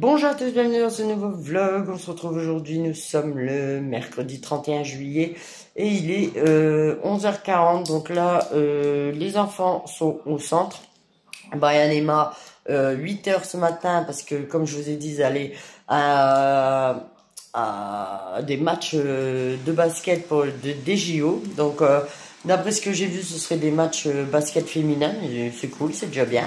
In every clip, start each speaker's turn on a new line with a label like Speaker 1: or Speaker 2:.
Speaker 1: Bonjour à tous, bienvenue dans ce nouveau vlog. On se retrouve aujourd'hui, nous sommes le mercredi 31 juillet et il est 11h40. Donc là, les enfants sont au centre. Brian et Emma, 8h ce matin parce que comme je vous ai dit, ils allaient à des matchs de basket pour des JO. Donc d'après ce que j'ai vu, ce serait des matchs basket féminin. C'est cool, c'est déjà bien.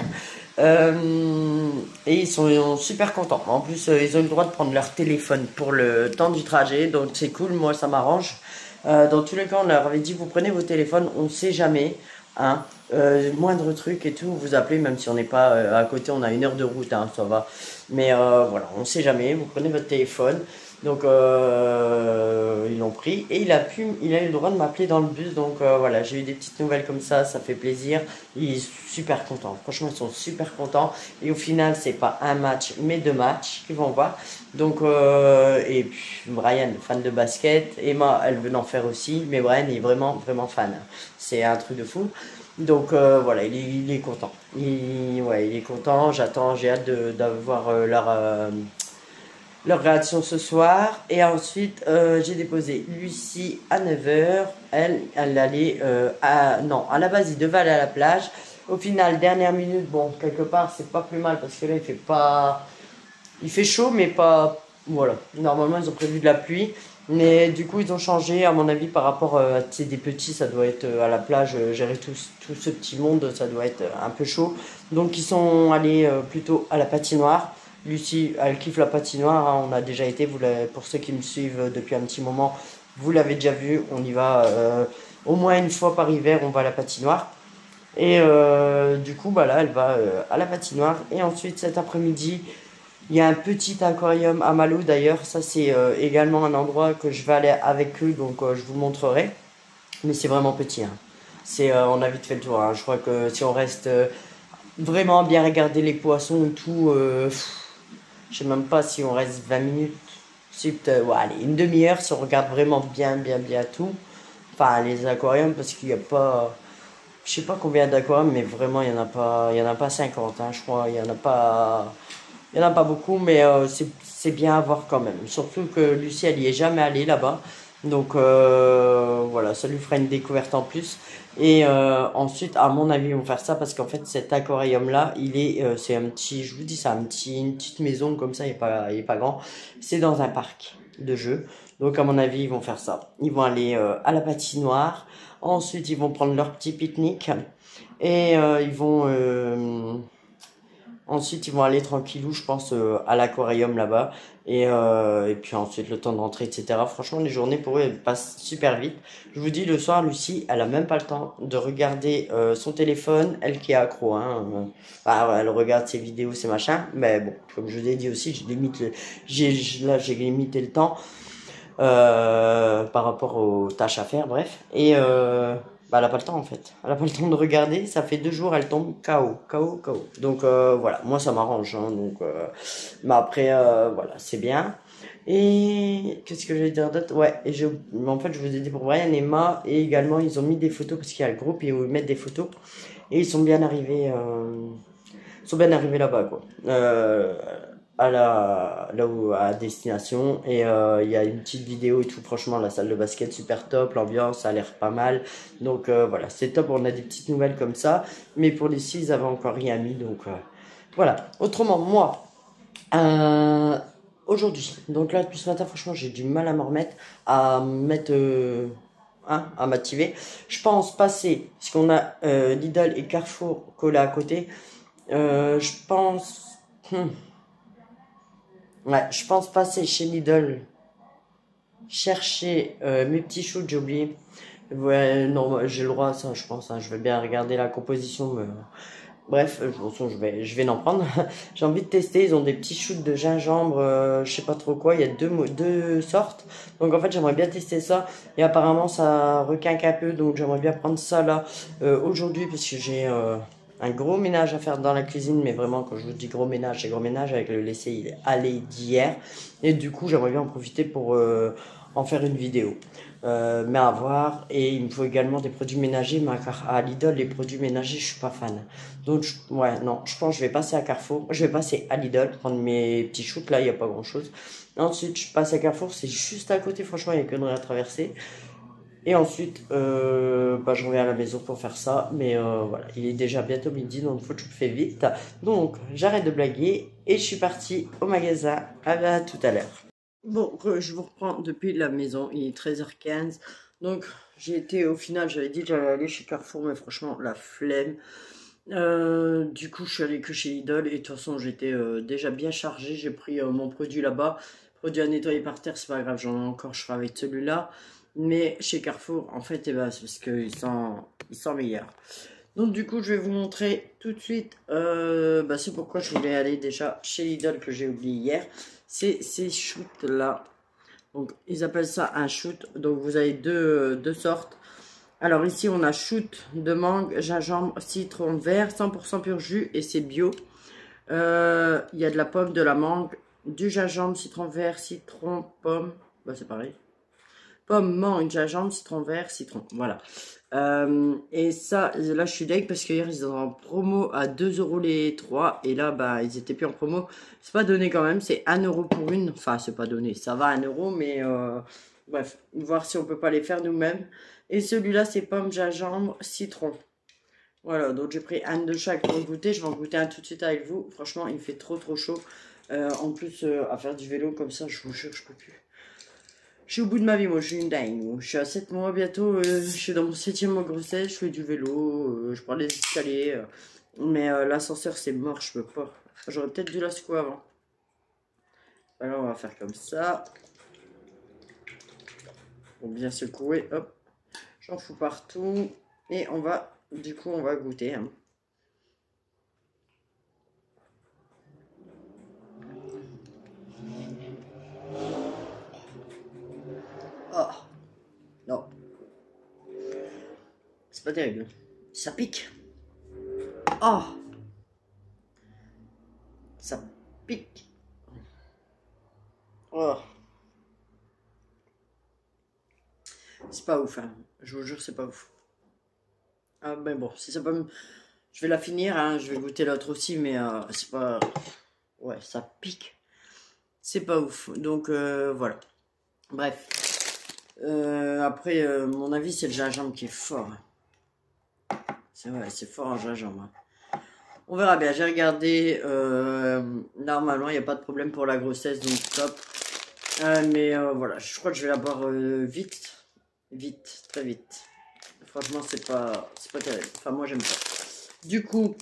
Speaker 1: Et ils sont super contents. En plus, ils ont le droit de prendre leur téléphone pour le temps du trajet, donc c'est cool. Moi, ça m'arrange. Dans tous les cas, on leur avait dit vous prenez vos téléphones, on ne sait jamais, hein. Moindre truc et tout, vous appelez, même si on n'est pas à côté, on a 1 heure de route, hein, ça va. Mais voilà, on ne sait jamais. Vous prenez votre téléphone. Donc ils l'ont pris et il a eu le droit de m'appeler dans le bus. Donc voilà, j'ai eu des petites nouvelles comme ça fait plaisir. Il est super content. Franchement, ils sont super contents. Et au final, c'est pas un match, mais 2 matchs qu'ils vont voir. Donc et puis Brian, fan de basket. Emma, elle veut en faire aussi, mais Brian est vraiment vraiment fan. C'est un truc de fou. Donc voilà, il est content. Ouais, il est content. J'ai hâte d'avoir leur réaction ce soir. Et ensuite, j'ai déposé Lucie à 9h. Elle allait à la base, il devait aller à la plage. Au final, dernière minute, bon, quelque part, c'est pas plus mal parce que là, il fait chaud, mais pas, voilà. Normalement, ils ont prévu de la pluie. Mais du coup, ils ont changé, à mon avis, par rapport à des petits, ça doit être à la plage, gérer tout ce petit monde, ça doit être un peu chaud. Donc, ils sont allés plutôt à la patinoire. Lucie, elle kiffe la patinoire, hein, on a déjà été, pour ceux qui me suivent depuis un petit moment, vous l'avez déjà vu, on y va au moins une fois par hiver, on va à la patinoire. Et du coup, bah là, elle va à la patinoire. Et ensuite, cet après-midi, il y a un petit aquarium à Malo d'ailleurs. Ça, c'est également un endroit que je vais aller avec eux, donc je vous montrerai. Mais c'est vraiment petit, hein. On a vite fait le tour, hein. Je crois que si on reste vraiment bien regarder les poissons et tout, je sais même pas si on reste 20 minutes. C'est peut-être, ouais, allez, une demi-heure si on regarde vraiment bien tout. Enfin, les aquariums, parce qu'il n'y a pas. Je sais pas combien d'aquariums, mais vraiment, il y en a pas 50, hein, je crois. Il y en a pas beaucoup, mais c'est bien à voir quand même. Surtout que Lucie, elle y est jamais allée là-bas. Donc voilà, ça lui fera une découverte en plus. Et ensuite, à mon avis, ils vont faire ça parce qu'en fait, cet aquarium-là, c'est un petit, je vous dis, c'est une petite maison comme ça, il est pas grand. C'est dans un parc de jeux. Donc à mon avis, ils vont faire ça. Ils vont aller à la patinoire. Ensuite, ils vont prendre leur petit pique-nique. Et ensuite, ils vont aller tranquillou, je pense, à l'aquarium là-bas. Et puis ensuite, le temps de rentrer, etc. Franchement, les journées pour eux, elles passent super vite. Je vous dis, le soir, Lucie, elle a même pas le temps de regarder son téléphone. Elle qui est accro, hein. Ouais, elle regarde ses vidéos, ses machins. Mais bon, comme je vous ai dit aussi, j'ai limité le temps par rapport aux tâches à faire, bref. Et bah, elle a pas le temps en fait. Elle a pas le temps de regarder. Ça fait 2 jours, elle tombe KO. Donc voilà, moi ça m'arrange, hein, donc mais après voilà, c'est bien. Et qu'est-ce que je vais dire d'autre? Ouais, en fait je vous ai dit pour Brian et Emma, et également ils ont mis des photos parce qu'il y a le groupe et où ils mettent des photos, et ils sont bien arrivés là-bas, quoi. À destination, et il y a une petite vidéo et tout. Franchement, la salle de basket super top, l'ambiance ça a l'air pas mal, donc voilà, c'est top. On a des petites nouvelles comme ça, mais pour les 6 ils avaient encore rien mis, donc voilà. Autrement, moi aujourd'hui, donc là depuis ce matin, franchement j'ai du mal à me remettre à mettre à m'activer. Je pense passer, parce qu'on a Lidl et Carrefour collés à côté, je pense ouais, je pense passer chez Lidl, chercher mes petits choux, j'ai oublié. Ouais, non, j'ai le droit à ça, je pense, hein. Je vais bien regarder la composition. Bref, de toute façon, je vais en prendre. J'ai envie de tester. Ils ont des petits shoots de gingembre, je sais pas trop quoi. Il y a deux sortes. Donc en fait, j'aimerais bien tester ça. Et apparemment, ça requinque un peu. Donc j'aimerais bien prendre ça là aujourd'hui parce que j'ai un gros ménage à faire dans la cuisine. Mais vraiment, quand je vous dis gros ménage, c'est gros ménage avec le laissé il est allé d'hier. Et du coup, j'aimerais bien en profiter pour en faire une vidéo. mais à voir. Et il me faut également des produits ménagers, mais à Lidl, les produits ménagers, je suis pas fan. Donc, ouais, non, je pense que je vais passer à Carrefour. Je vais passer à Lidl, prendre mes petits shoots, là, il n'y a pas grand-chose. Ensuite, je passe à Carrefour, c'est juste à côté, franchement, il n'y a qu'une rue à traverser. Et ensuite, bah, je reviens à la maison pour faire ça. Mais voilà, il est déjà bientôt midi, donc il faut que je le fais vite. Donc, j'arrête de blaguer et je suis partie au magasin. À tout à l'heure. Bon, je vous reprends depuis la maison, il est 13h15. Donc, j'ai été au final, j'avais dit que j'allais aller chez Carrefour, mais franchement, la flemme. Du coup, je suis allée que chez Lidl et de toute façon, j'étais déjà bien chargée. J'ai pris mon produit là-bas. Produit à nettoyer par terre, c'est pas grave, j'en ai encore, je ferai avec celui-là. Mais chez Carrefour, en fait, eh ben, c'est parce qu'ils sont meilleurs. Donc, du coup, je vais vous montrer tout de suite. Bah, c'est pourquoi je voulais aller déjà chez Lidl que j'ai oublié hier. C'est ces shoots là. Donc, ils appellent ça un shoot. Donc, vous avez deux sortes. Alors, ici, on a shoot de mangue, gingembre, citron vert, 100% pur jus et c'est bio. Il y a de la pomme, de la mangue, du gingembre, citron vert, citron, pomme. Bah, c'est pareil. Pomme, mangue, gingembre, citron vert, citron. Voilà. Et ça, là, je suis deg parce qu'hier, ils étaient en promo à 2 € les 3. Et là, bah, ils étaient plus en promo. C'est pas donné quand même. C'est 1 € pour une. Enfin, c'est pas donné. Ça va 1 €. Mais bref, voir si on peut pas les faire nous-mêmes. Et celui-là, c'est pomme, gingembre, citron. Voilà, donc j'ai pris un de chaque pour goûter. Je vais en goûter un tout de suite avec vous. Franchement, il me fait trop chaud. En plus, à faire du vélo comme ça, je vous jure, je peux plus. Je suis au bout de ma vie, moi, je suis une dingue. Je suis à 7 mois bientôt, je suis dans mon 7e mois de grossesse, je fais du vélo, je prends les escaliers. Mais l'ascenseur, c'est mort, je peux pas. J'aurais peut-être dû la secouer avant. Alors, on va faire comme ça. Pour bien secouer, hop. J'en fous partout. Et on va, du coup, on va goûter. Hein. Oh, non. C'est pas terrible. Ça pique. Oh, ça pique. Oh. C'est pas ouf, hein. Je vous jure, c'est pas ouf. Ah, mais bon, si ça peut me... Je vais la finir, hein. Je vais goûter l'autre aussi, mais c'est pas... Ouais, ça pique. C'est pas ouf. Donc, voilà. Bref. Après, mon avis, c'est le gingembre qui est fort. C'est vrai, c'est fort en gingembre. Hein. On verra bien. J'ai regardé. Normalement, il n'y a pas de problème pour la grossesse, donc top. Mais voilà, je crois que je vais la boire vite. Vite, très vite. Franchement, c'est pas terrible. Enfin, moi, j'aime pas. Du coup,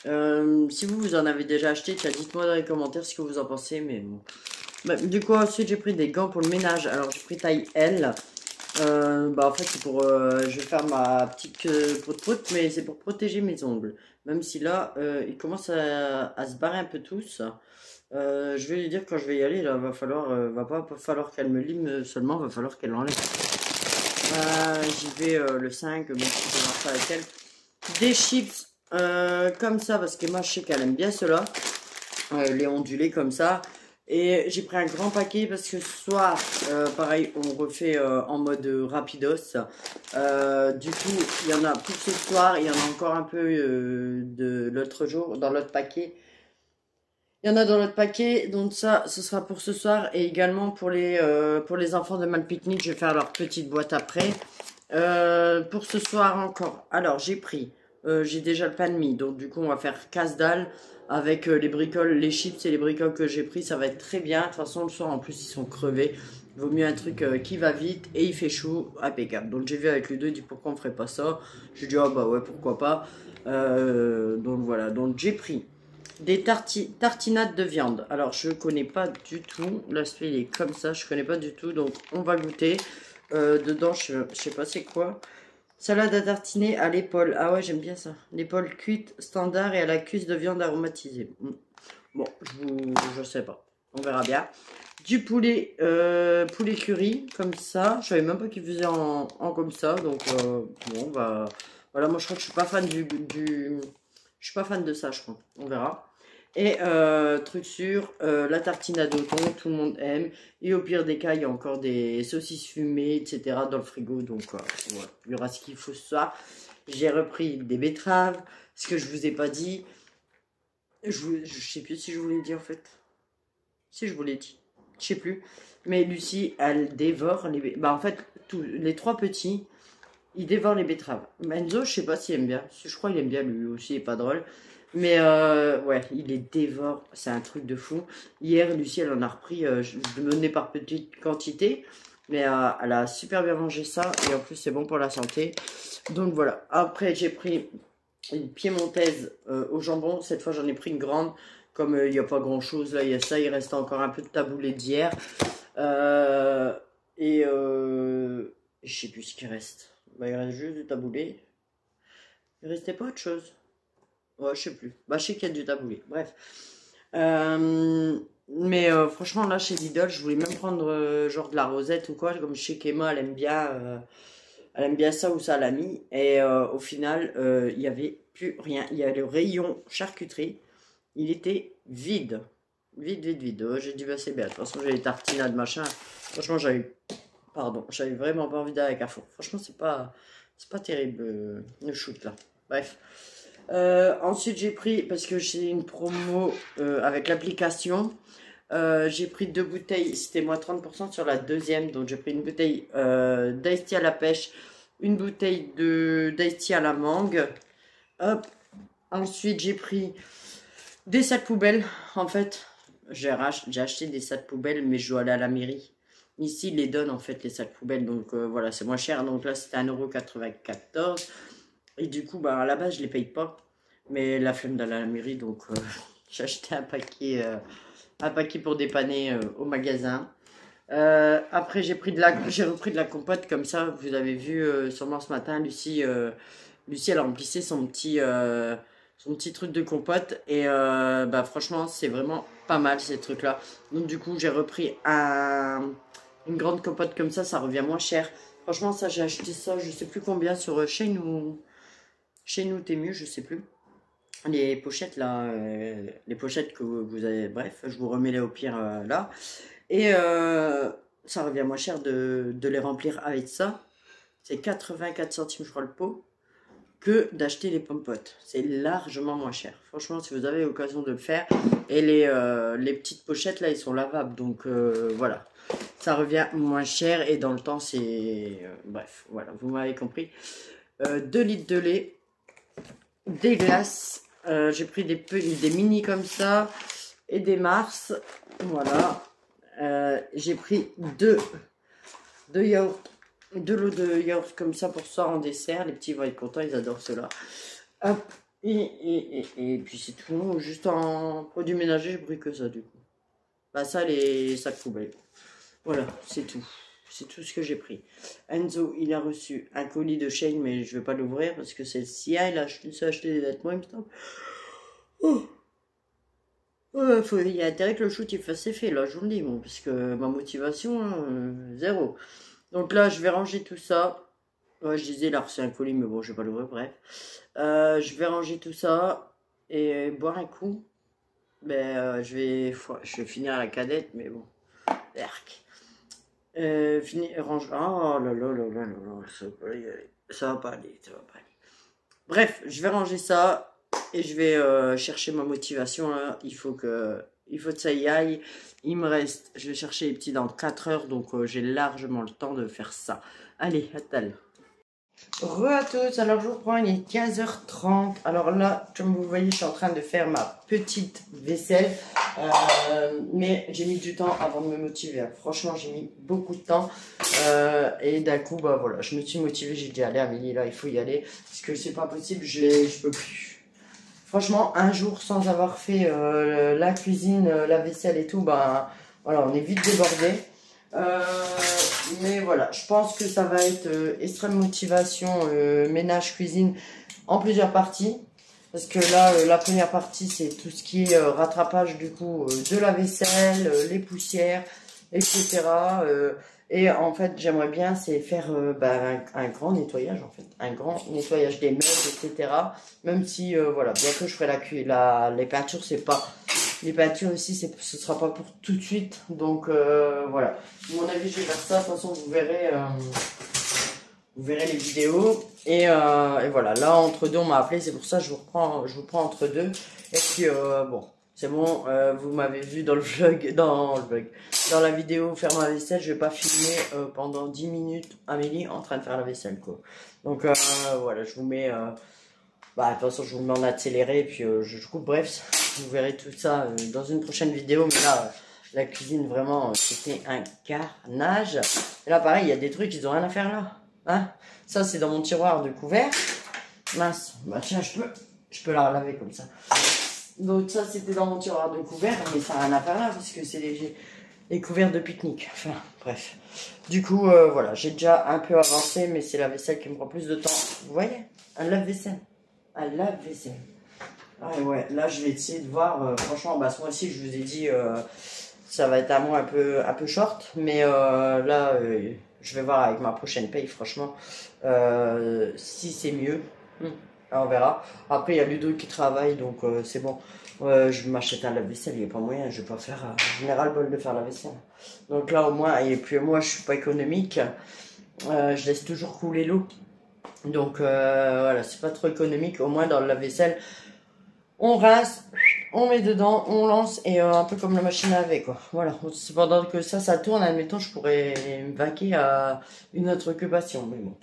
Speaker 1: si vous en avez déjà acheté, dites-moi dans les commentaires ce que vous en pensez. Mais bon. Bah, du coup, ensuite, j'ai pris des gants pour le ménage. Alors, j'ai pris taille L. Bah, en fait, c'est pour. Je vais faire ma petite prout-prout, mais c'est pour protéger mes ongles. Même si là, ils commencent à se barrer un peu tous. Je vais lui dire quand je vais y aller, là, va pas falloir qu'elle me lime seulement, va falloir qu'elle l'enlève. J'y vais le 5, bon, je vais voir ça avec elle. Des chips comme ça, parce que moi, je sais qu'elle aime bien cela. Les ondulés comme ça. Et j'ai pris un grand paquet parce que ce soir, pareil, on refait en mode rapidos. Du coup, il y en a pour ce soir, il y en a encore un peu de l'autre jour dans l'autre paquet. Il y en a dans l'autre paquet, donc ça, ce sera pour ce soir et également pour les enfants de Malpicnic, je vais faire leur petite boîte après. Pour ce soir encore, alors j'ai pris, j'ai déjà le pain de mie, donc du coup on va faire casse-dalle avec les bricoles, les chips et les bricoles que j'ai pris, ça va être très bien. De toute façon le soir en plus ils sont crevés, il vaut mieux un truc qui va vite et il fait chaud, impeccable. Donc j'ai vu avec les deux, il dit pourquoi on ferait pas ça. J'ai dit ah bah ouais pourquoi pas. Donc voilà, donc j'ai pris des tartinades de viande. Alors, je connais pas du tout. L'aspect, il est comme ça. Je connais pas du tout. Donc, on va goûter. Dedans, je sais pas c'est quoi. Salade à tartiner à l'épaule. Ah ouais, j'aime bien ça. L'épaule cuite standard et à la cuisse de viande aromatisée. Bon, je sais pas. On verra bien. Du poulet, poulet curry, comme ça. Je savais même pas qu'il faisait en comme ça. Donc, bon, bah... Voilà, moi, je crois que je suis pas fan je suis pas fan de ça, je crois. On verra. Et truc sûr, la tartinade au thon, tout le monde aime. Et au pire des cas, il y a encore des saucisses fumées, etc. dans le frigo. Donc voilà, il y aura ce qu'il faut ce soir. J'ai repris des betteraves, ce que je vous ai pas dit. Je sais plus si je vous l'ai dit en fait. Si je vous l'ai dit, je sais plus. Mais Lucie, elle dévore les... Bah en fait, les trois petits, ils dévorent les betteraves. Enzo, je sais pas s'il aime bien. Je crois qu'il aime bien lui aussi, il est pas drôle. Mais ouais, il les dévore. C'est un truc de fou. Hier, Lucie, elle en a repris. Je donnais par petite quantité. Mais elle a super bien mangé ça. Et en plus, c'est bon pour la santé. Donc voilà. Après, j'ai pris une piémontaise au jambon. Cette fois, j'en ai pris une grande. Comme il n'y a pas grand chose là, il y a ça. Il reste encore un peu de taboulé d'hier. Et je sais plus ce qui reste. Bah, il reste juste du taboulé. Il restait pas autre chose. Ouais, je sais plus. Bah, je sais qu'il y a du taboulé. Bref. Mais franchement, là, chez Lidl, je voulais même prendre genre de la rosette ou quoi. Comme je sais qu'Emma, elle aime bien ça ou ça, l'ami. Et au final, il y avait plus rien. Il y a le rayon charcuterie. Il était vide. Vide, vide, vide. Oh, j'ai dit, bah, c'est bien. De toute façon, j'ai les tartinades, machin. Franchement, j'avais vraiment pas envie d'aller à Carrefour. Franchement, c'est pas terrible, le shoot, là. Bref. Ensuite, j'ai pris, parce que j'ai une promo avec l'application, j'ai pris 2 bouteilles, c'était moins 30% sur la deuxième, donc j'ai pris une bouteille d'Ice Tea à la pêche, une bouteille d'Ice Tea à la mangue. Hop. Ensuite, j'ai pris des sacs poubelles. En fait, j'ai acheté des sacs poubelles, mais je dois aller à la mairie. Ici, ils les donnent en fait, les sacs poubelles, donc voilà, c'est moins cher. Donc là, c'était 1,94 €. Et du coup, bah, à la base, je les paye pas. Mais la flemme d'aller à la mairie, donc j'ai acheté un paquet pour dépanner au magasin. Après, j'ai repris de la compote comme ça. Vous avez vu sûrement ce matin, Lucie, elle remplissait son petit truc de compote. Et bah, franchement, c'est vraiment pas mal ces trucs-là. Donc, du coup, j'ai repris une grande compote comme ça revient moins cher. Franchement, ça, j'ai acheté ça, je sais plus combien sur Shein ou Temu, je sais plus. Les pochettes là, les pochettes que vous avez, bref, je vous remets les au pire là. Et ça revient moins cher de les remplir avec ça. C'est 84 centimes, je crois, le pot, que d'acheter les pompotes. C'est largement moins cher. Franchement, si vous avez l'occasion de le faire. Et les petites pochettes là, ils sont lavables. Donc voilà. Ça revient moins cher et dans le temps, c'est... bref, voilà, vous m'avez compris. 2 litres de lait, des glaces. J'ai pris des mini comme ça et des Mars. Voilà. J'ai pris deux yaourts, de l'eau de yaourt comme ça pour ça en dessert. Les petits vont être contents, ils adorent cela. Hop. Et puis c'est tout. Juste en produit ménager, j'ai pris que ça du coup. Bah ça, les sacs poubelles. Voilà, c'est tout. C'est tout ce que j'ai pris. Enzo, il a reçu un colis de Shein, mais je ne vais pas l'ouvrir parce que c'est le sien. Il a acheté des vêtements, il me semble. Oh. Il y a intérêt que le shoot il fasse effet, là, je vous le dis, bon, parce que ma motivation, zéro. Donc là, je vais ranger tout ça. Ouais, je disais, il a reçu un colis, mais bon, je vais pas l'ouvrir, bref. Je vais ranger tout ça et boire un coup. Ben, je vais finir à la cadette, mais bon. Erk. Range. Oh là là là là là, ça va pas y aller. Ça va pas aller, ça va pas aller. Bref, je vais ranger ça et je vais chercher ma motivation là. Il faut que ça y aille. Il me reste, je vais chercher les petits dans 4 heures, donc j'ai largement le temps de faire ça. Allez, à tout à l'heure. Re à tous, alors je vous reprends, il est 15h30. Alors là, comme vous voyez, je suis en train de faire ma petite vaisselle. Mais j'ai mis du temps avant de me motiver. Franchement, j'ai mis beaucoup de temps. Et d'un coup, bah voilà, je me suis motivée. J'ai dit, allez Amélie, là, il faut y aller. Parce que c'est pas possible, je peux plus. Franchement, un jour sans avoir fait la cuisine, la vaisselle et tout, bah voilà, on est vite débordé. Mais voilà, je pense que ça va être extrême motivation, ménage, cuisine en plusieurs parties. Parce que là, la première partie, c'est tout ce qui est rattrapage du coup de la vaisselle, les poussières, etc. Et en fait, j'aimerais bien, c'est faire un grand nettoyage en fait. Un grand nettoyage des meubles, etc. Même si, voilà, bien que je ferai les peintures, c'est pas Les peintures aussi, ce sera pas pour tout de suite. Donc voilà. À mon avis, je vais faire ça. De toute façon, vous verrez les vidéos. Et voilà. Là, entre deux, on m'a appelé. C'est pour ça que je vous prends entre deux. Et puis bon, c'est bon. Vous m'avez vu dans le vlog, dans la vidéo faire ma vaisselle. Je vais pas filmer pendant 10 minutes Amélie en train de faire la vaisselle, quoi. Donc voilà, je vous mets. Bah, de toute façon, je vous le mets en accéléré, puis je coupe. Bref, vous verrez tout ça dans une prochaine vidéo. Mais là, la cuisine, vraiment, c'était un carnage. Et là, pareil, il y a des trucs, ils ont rien à faire là. Hein, ça, c'est dans mon tiroir de couvert. Mince, bah tiens, je peux la laver comme ça. Donc ça, c'était dans mon tiroir de couvert, mais ça n'a rien à faire là, parce que c'est les couverts de pique-nique. Enfin, bref. Du coup, voilà, j'ai déjà un peu avancé, mais c'est la vaisselle qui me prend plus de temps. Vous voyez, un lave-vaisselle. Un lave-vaisselle. Ah ouais, là je vais essayer de voir, franchement, bah ce mois-ci je vous ai dit, ça va être un mois un peu short, mais là je vais voir avec ma prochaine paye, franchement, si c'est mieux, on verra. Après il y a Ludo qui travaille, donc c'est bon, je m'achète un lave-vaisselle, il n'y a pas moyen, je vais pas faire, général bol de faire la vaisselle. Donc là au moins, et puis moi je suis pas économique, je laisse toujours couler l'eau. Donc voilà, c'est pas trop économique. Au moins dans le lave-vaisselle, on rince, on met dedans, on lance et un peu comme la machine à laver, quoi. Voilà, pendant que ça tourne, admettons, je pourrais me vaquer à une autre occupation, mais bon.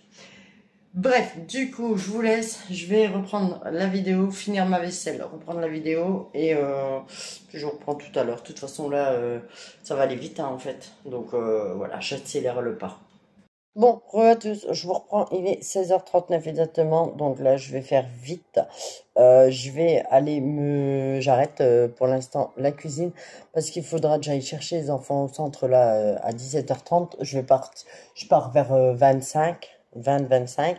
Speaker 1: Bref, du coup, je vous laisse. Je vais reprendre la vidéo, finir ma vaisselle, reprendre la vidéo et je vous reprends tout à l'heure. De toute façon, là, ça va aller vite, hein, en fait. Donc voilà, j'accélère le pas. Bon, re à tous, je vous reprends, il est 16h39 exactement, donc là je vais faire vite. Je vais aller J'arrête pour l'instant la cuisine, parce qu'il faudra que j'aille chercher les enfants au centre là à 17h30. Je pars vers 20-25.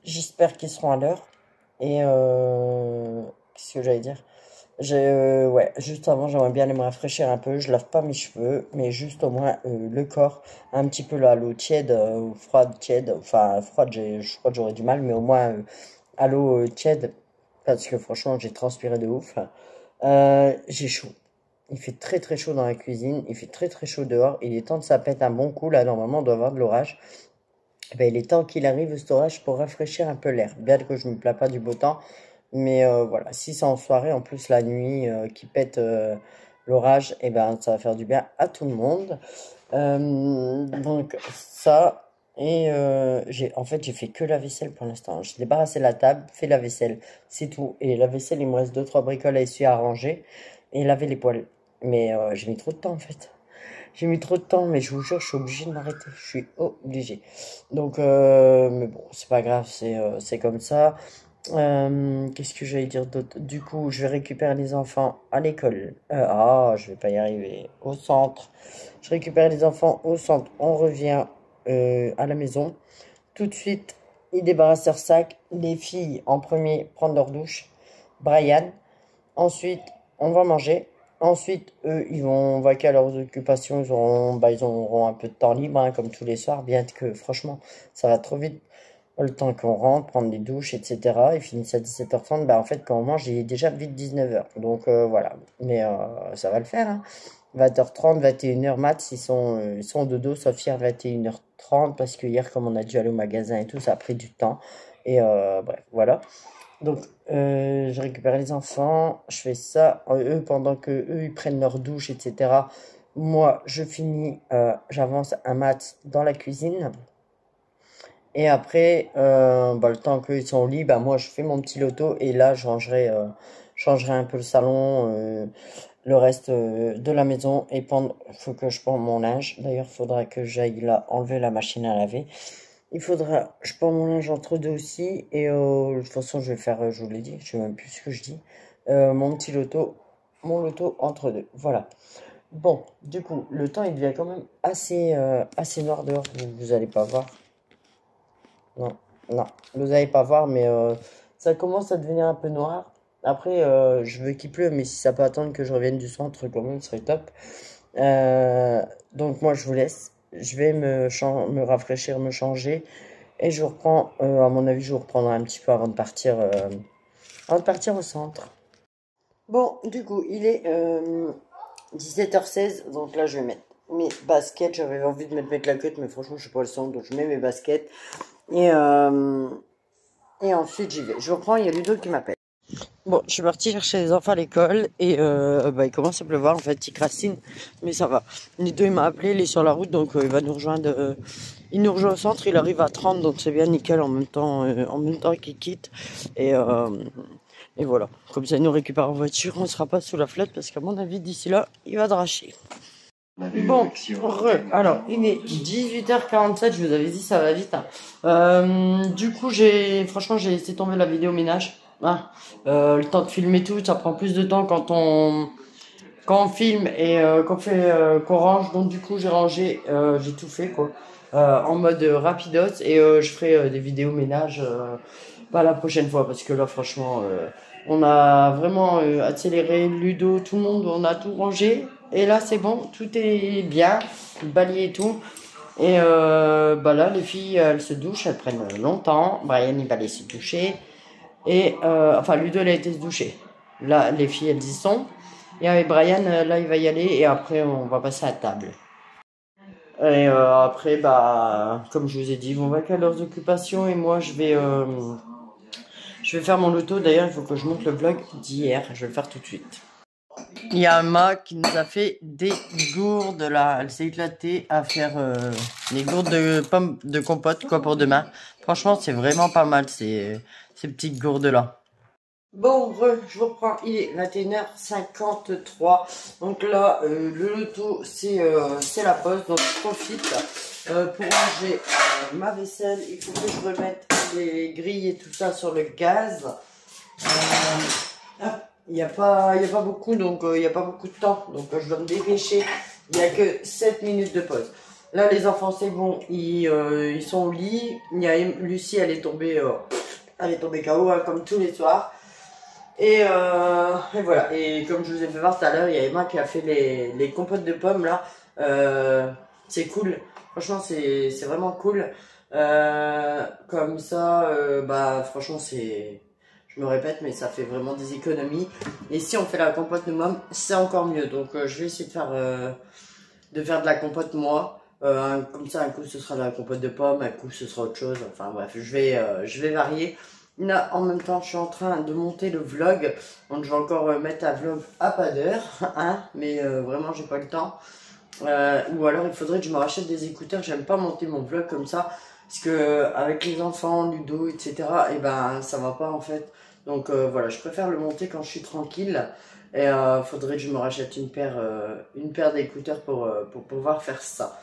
Speaker 1: J'espère qu'ils seront à l'heure. Et qu'est-ce que j'allais dire? Ouais, juste avant, j'aimerais bien aller me rafraîchir un peu. Je lave pas mes cheveux, mais juste au moins le corps, un petit peu là, l'eau tiède ou froide, tiède. Enfin, froide, je crois que j'aurais du mal, mais au moins à l'eau tiède, parce que franchement, j'ai transpiré de ouf. J'ai chaud. Il fait très très chaud dans la cuisine, il fait très très chaud dehors. Il est temps que ça pète un bon coup là. Normalement, on doit avoir de l'orage. Ben, il est temps qu'il arrive cet orage pour rafraîchir un peu l'air. Bien que je ne me plains pas du beau temps. Mais voilà, si c'est en soirée, en plus la nuit qui pète l'orage, et ben ça va faire du bien à tout le monde. Donc ça, et en fait j'ai fait que la vaisselle pour l'instant. J'ai débarrassé la table, fait la vaisselle, c'est tout. Et la vaisselle, il me reste 2-3 bricoles à essuyer, à ranger et laver les poêles. Mais j'ai mis trop de temps en fait. J'ai mis trop de temps, mais je vous jure, je suis obligée de m'arrêter. Je suis obligée. Donc, mais bon, c'est pas grave, c'est comme ça. Qu'est-ce que j'allais dire d'autre? Du coup, je vais récupérer les enfants à l'école. Je vais pas y arriver. Au centre. Je récupère les enfants au centre. On revient à la maison. Tout de suite, ils débarrassent leur sac. Les filles, en premier, prendre leur douche. Brian. Ensuite, on va manger. Ensuite, eux, ils vont vaquer à leurs occupations. Ils auront un peu de temps libre, hein, comme tous les soirs. Bien que, franchement, ça va trop vite. Le temps qu'on rentre, prendre des douches, etc. Ils finissent à 17h30. Bah, en fait, quand on mange, il est déjà vite 19h. Donc, voilà. Mais ça va le faire, hein. 20h30, 21h max, ils sont au dodo, sauf hier 21h30, parce que hier, comme on a dû aller au magasin et tout, ça a pris du temps. Et bref, voilà. Donc, je récupère les enfants, je fais ça, eux, pendant que eux, ils prennent leur douche, etc. Moi, je finis, j'avance un mat dans la cuisine. Et après, le temps qu'ils sont au lit, bah, moi, je fais mon petit loto. Et là, changerai un peu le salon, le reste de la maison. Et faut que je pende mon linge. D'ailleurs, il faudra que j'aille là enlever la machine à laver. Je prends mon linge entre deux aussi. Et de toute façon, je vais faire, je vous l'ai dit, je sais même plus ce que je dis. Mon loto entre deux. Voilà. Bon, du coup, le temps, il devient quand même assez noir dehors. Vous allez pas voir. Non, non, vous n'allez pas voir, mais ça commence à devenir un peu noir. Après, je veux qu'il pleuve, mais si ça peut attendre que je revienne du centre, quand même, ce serait top. Donc moi, je vous laisse. Je vais me rafraîchir, me changer. Et je vous reprends, à mon avis, je vous reprendrai un petit peu avant de partir au centre. Bon, du coup, il est 17h16, donc là, je vais mettre mes baskets. J'avais envie de mettre mes claquettes, mais franchement, je suis pas le son, donc je mets mes baskets. Et ensuite, j'y vais. Je reprends, il y a Ludo qui m'appelle. Bon, je suis partie chercher les enfants à l'école et il commence à pleuvoir, en fait, il crassine, mais ça va. Ludo, il m'a appelé, il est sur la route, donc il va nous rejoindre. Il nous rejoint au centre, il arrive à 30, donc c'est bien nickel en même temps qu'il quitte. Et, euh, et voilà, comme ça, il nous récupère en voiture, on ne sera pas sous la flotte parce qu'à mon avis, d'ici là, il va dracher. Bon, alors, il est 18h47, je vous avais dit, ça va vite. Hein. Du coup, franchement, j'ai laissé tomber la vidéo ménage. Hein. Le temps de filmer tout, ça prend plus de temps quand on filme et qu'on range. Donc, du coup, j'ai rangé, j'ai tout fait, quoi. En mode rapidos et je ferai des vidéos ménage pas la prochaine fois parce que là, franchement, on a vraiment accéléré Ludo, tout le monde, on a tout rangé. Et là, c'est bon, tout est bien, balayé et tout. Et là, les filles, elles se douchent, elles prennent longtemps. Brian, il va aller se doucher. Et enfin, Ludo, elle a été se doucher. Là, les filles, elles y sont. Et avec Brian, là, il va y aller. Et après, on va passer à table. Et après, comme je vous ai dit, on va qu'à leurs occupations. Et moi, je vais faire mon loto. D'ailleurs, il faut que je monte le vlog d'hier. Je vais le faire tout de suite. Il y a Emma qui nous a fait des gourdes là. Elle s'est éclatée à faire les gourdes de pommes de compote quoi pour demain. Franchement, c'est vraiment pas mal ces petites gourdes là. Bon, je vous reprends. Il est 21h53. Donc là, le loto, c'est la pause. Donc je profite pour ranger ma vaisselle. Il faut que je remette les grilles et tout ça sur le gaz. Il n'y a pas beaucoup, donc il n'y a pas beaucoup de temps. Donc je dois me dépêcher. Il n'y a que 7 minutes de pause. Là, les enfants, c'est bon. Ils sont au lit. Il y a Lucie, elle est tombée KO, hein, comme tous les soirs. Et voilà. Et comme je vous ai fait voir tout à l'heure, il y a Emma qui a fait les compotes de pommes là. C'est cool. Franchement, c'est vraiment cool. Comme ça, franchement, je me répète, mais ça fait vraiment des économies. Et si on fait la compote nous-mêmes, c'est encore mieux. Donc, je vais essayer de faire de la compote moi. Comme ça, un coup, ce sera de la compote de pommes, un coup, ce sera autre chose. Enfin bref, je vais varier. Là, en même temps, je suis en train de monter le vlog. Donc, je vais encore mettre un vlog à pas d'heure. Hein, mais vraiment, j'ai pas le temps. Ou alors, il faudrait que je me rachète des écouteurs. J'aime pas monter mon vlog comme ça. Parce que avec les enfants, Ludo, etc., et ça va pas en fait. Donc voilà, je préfère le monter quand je suis tranquille. Et faudrait que je me rachète une paire d'écouteurs pour pouvoir faire ça.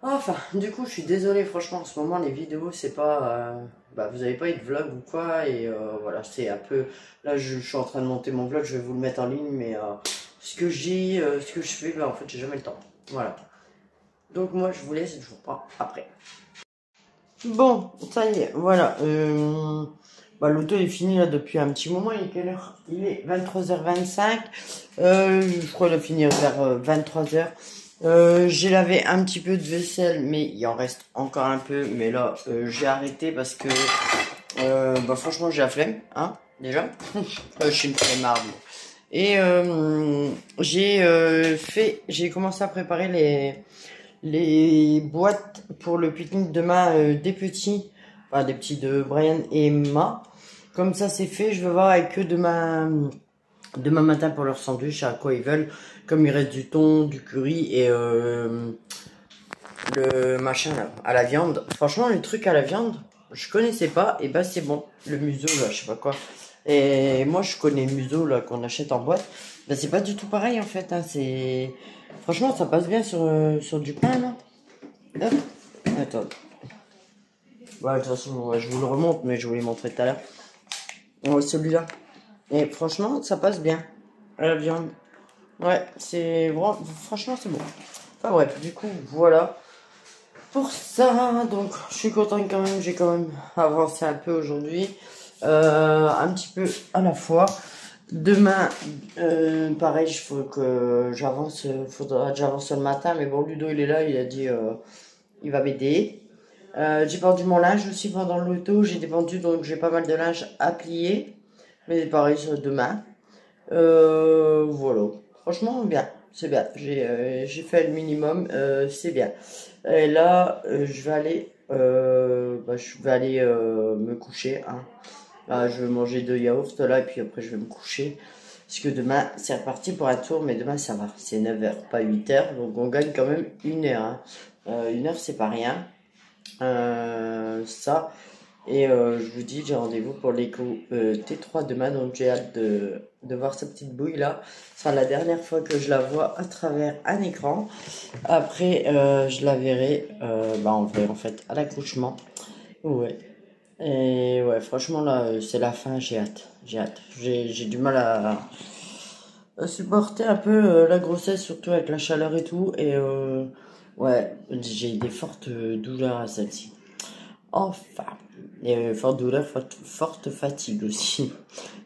Speaker 1: Enfin, du coup, je suis désolée, franchement, en ce moment, les vidéos, c'est pas... vous avez pas eu de vlog ou quoi, et voilà, c'est un peu... Là, je suis en train de monter mon vlog, je vais vous le mettre en ligne, mais ce que je dis, ce que je fais, en fait, j'ai jamais le temps. Voilà. Donc moi, je vous laisse et je vous reprends après. Bon, ça y est, voilà. L'auto est fini là depuis un petit moment. Il est quelle heure? Il est 23h25. Je crois qu'il a fini vers 23h. J'ai lavé un petit peu de vaisselle, mais il en reste encore un peu. Mais là, j'ai arrêté parce que, franchement, j'ai la flemme, hein, déjà. Je suis une flemmarde. Et j'ai commencé à préparer les boîtes pour le pique-nique demain des petits, enfin des petits de Brian et Emma. Comme ça c'est fait, je vais voir avec eux demain matin pour leur sandwich à quoi ils veulent. Comme il reste du thon, du curry et le machin là, à la viande. Franchement les trucs à la viande, je connaissais pas et c'est bon. Le museau là, je sais pas quoi. Et moi je connais le museau là qu'on achète en boîte. C'est pas du tout pareil en fait. Hein. Franchement ça passe bien sur du pain là. Hop. Attends. De toute façon je vous le remonte mais je vous l'ai montré tout à l'heure. Celui-là. Et franchement ça passe bien. À la viande. Ouais franchement c'est bon. Enfin bref du coup voilà. Pour ça, donc je suis contente quand même, j'ai quand même avancé un peu aujourd'hui, un petit peu à la fois. Demain, pareil, il faut que faudra que j'avance le matin, mais bon, Ludo il est là, il a dit il va m'aider. J'ai pendu mon linge aussi pendant l'auto, j'ai dépendu donc j'ai pas mal de linge à plier, mais pareil demain. Voilà. Franchement, bien. C'est bien. J'ai fait le minimum. C'est bien. Et là, je vais aller me coucher. Hein. Là, je vais manger 2 yaourts là, et puis après, je vais me coucher. Parce que demain, c'est reparti pour un tour, mais demain, ça va. C'est 9 heures, pas 8 heures. Donc, on gagne quand même 1 heure. Hein. 1 heure, c'est pas rien. Ça. Et je vous dis, j'ai rendez-vous pour l'écho T3 demain, donc j'ai hâte de voir sa petite bouille là. Ce sera la dernière fois que je la vois à travers un écran. Après, je la verrai en vrai, en fait, à l'accouchement. Ouais. Et ouais, franchement, là, c'est la fin, j'ai hâte. J'ai hâte. J'ai du mal à supporter un peu la grossesse, surtout avec la chaleur et tout. Et ouais, j'ai des fortes douleurs à celle-ci. Enfin, et forte douleur, forte fatigue aussi.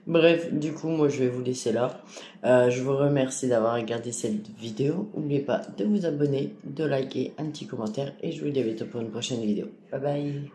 Speaker 1: Bref, du coup, moi je vais vous laisser là. Je vous remercie d'avoir regardé cette vidéo. N'oubliez pas de vous abonner, de liker, un petit commentaire et je vous dis à bientôt pour une prochaine vidéo. Bye bye.